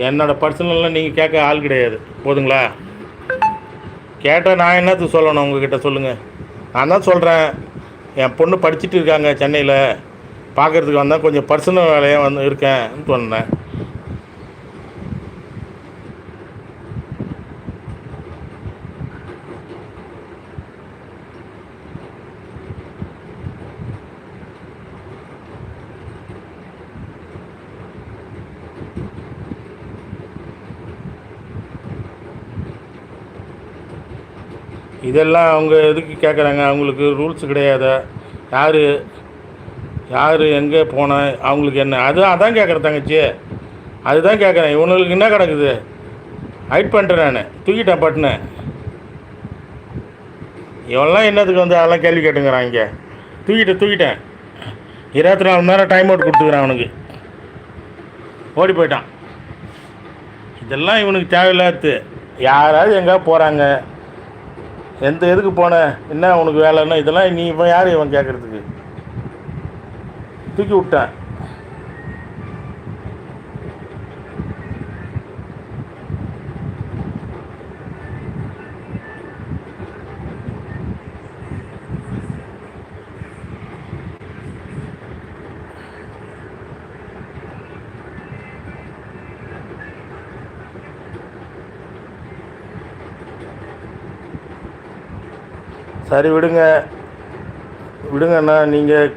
என்னோடய பர்சனல்லாம் நீங்கள் கேட்க ஆள் கிடையாது. போதுங்களா? கேட்டால் நான் என்னத்துக்கு சொல்லணும் உங்ககிட்ட சொல்லுங்கள். நான் தான் சொல்கிறேன், என் பொண்ணு படிச்சுட்டு இருக்காங்க சென்னையில், பார்க்குறதுக்கு வந்தால் கொஞ்சம் பர்சனல் வேலையாக வந்து இருக்கேன்னு சொன்னேன். இதெல்லாம் அவங்க எதுக்கு கேட்குறாங்க? அவங்களுக்கு ரூல்ஸ் கிடையாதா? யார் யார் எங்கே போனேன் அவங்களுக்கு என்ன? அதான் கேட்குறேன் தங்கச்சி, அதுதான் கேட்குறேன். இவனுங்களுக்கு என்ன கிடக்குது? ஹைட் பண்ணிட்டேன், நான் தூக்கிட்டேன் பட்டுன்னு. இவெல்லாம் என்னத்துக்கு வந்து அதெல்லாம் கேள்வி கேட்டுங்கிறான்? இங்கே தூக்கிட்டேன் 24 மணி நேரம் டைம் அவுட் கொடுத்துக்கிறான். அவனுக்கு ஓடி போயிட்டான். இதெல்லாம் இவனுக்கு தேவையில்லாது. யாராவது எங்கே போகிறாங்க, எந்த எதுக்கு போன, என்ன உனக்கு வேலைன்னா, இதெல்லாம் நீ இவன் யார் இவன் கேட்குறதுக்கு? தூக்கி விட்டேன். சரி விடுங்கண்ணா, நீங்கள்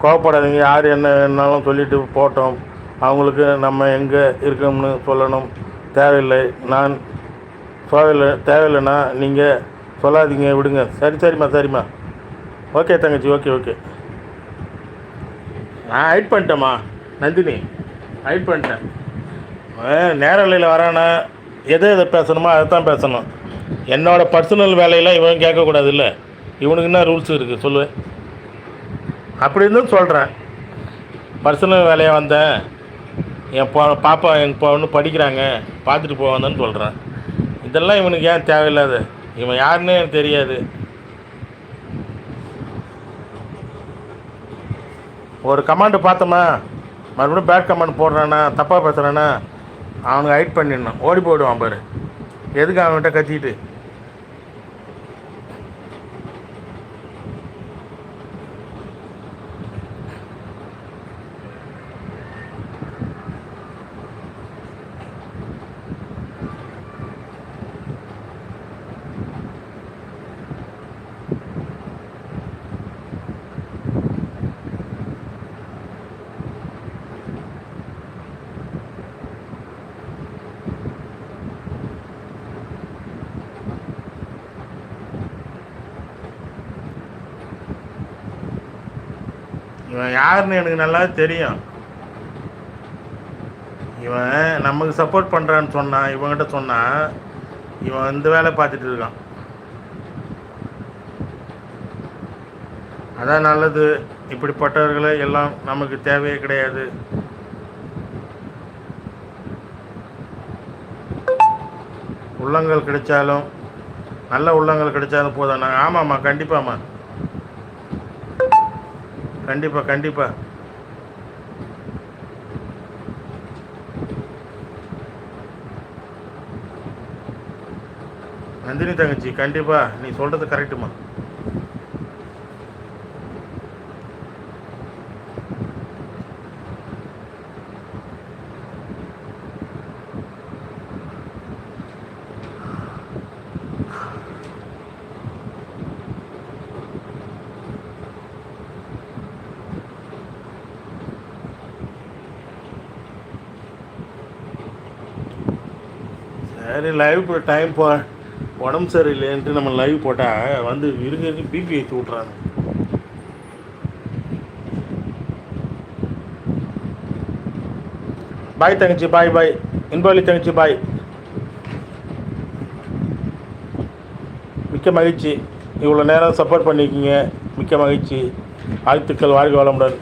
கோவப்படாதீங்க. யார் என்ன வேணாலும் சொல்லிவிட்டு போட்டோம். அவங்களுக்கு நம்ம எங்கே இருக்கோம்னு சொல்லணும் தேவையில்லை. நான் தேவையில்லைண்ணா, நீங்கள் சொல்லாதீங்க, விடுங்க. சரிம்மா. ஓகே தங்கச்சி, ஓகே. நான் ஹைட் பண்ணிட்டேம்மா நந்தினி, ஹைட் பண்ணிட்டேன். நேரலையில் வரானா எதை பேசணுமோ அதை தான் பேசணும். என்னோடய பர்சனல் வேலையெல்லாம் இவன் கேட்கக்கூடாது. இல்லை, இவனுக்கு என்ன ரூல்ஸ் இருக்குது சொல்லு? அப்படி இருந்தும் சொல்கிறேன், பர்சனல் வேலையாக வந்தேன், என் பாப்பா எங்கள் பொண்ணு படிக்கிறாங்க, பார்த்துட்டு போவாங்கன்னு சொல்கிறேன். இதெல்லாம் இவனுக்கு ஏன் தேவையில்லாது? இவன் யாருன்னே எனக்கு தெரியாது. ஒரு கமாண்டு பார்த்தோமா, மறுபடியும் பேட் கமாண்ட் போடுறானா, தப்பாக பேசுகிறானா, அவனுக்கு ஹைட் பண்ணிடணும். ஓடி போயிடுவான் பாரு. எதுக்கு அவன்கிட்ட கத்திட்டு? இவன் யாருன்னு எனக்கு நல்லா தெரியும். இவன் நமக்கு சப்போர்ட் பண்ணுறான்னு சொன்னான், இவன்கிட்ட சொன்னான். இவன் இந்த வேலை பார்த்துட்டு இருக்கான். அதான் நல்லது. இப்படிப்பட்டவர்களை எல்லாம் நமக்கு தேவையே கிடையாது. உள்ளங்கள் கிடைச்சாலும், நல்ல உள்ளங்கள் கிடைச்சாலும் போதும். நான் ஆமாம்மா, கண்டிப்பாம்மா, கண்டிப்பாக. நந்தினி தங்கச்சி, கண்டிப்பாக நீ சொல்கிறது கரெக்டுமா. சரி, லைவ் டைம் உடம்பு சரியில்லைன்ட்டு நம்ம லைவ் போட்டால் வந்து இருக்கு பிபி ஏற்றி விட்றாங்க. பாய் தங்கச்சி, பாய். இன்பவழி தங்கச்சி, பாய். மிக்க மகிழ்ச்சி. இவ்வளோ நேரம் சப்போர்ட் பண்ணியிருக்கீங்க, மிக்க மகிழ்ச்சி. வாழ்த்துக்கள், வாழ்க வளமுடன்.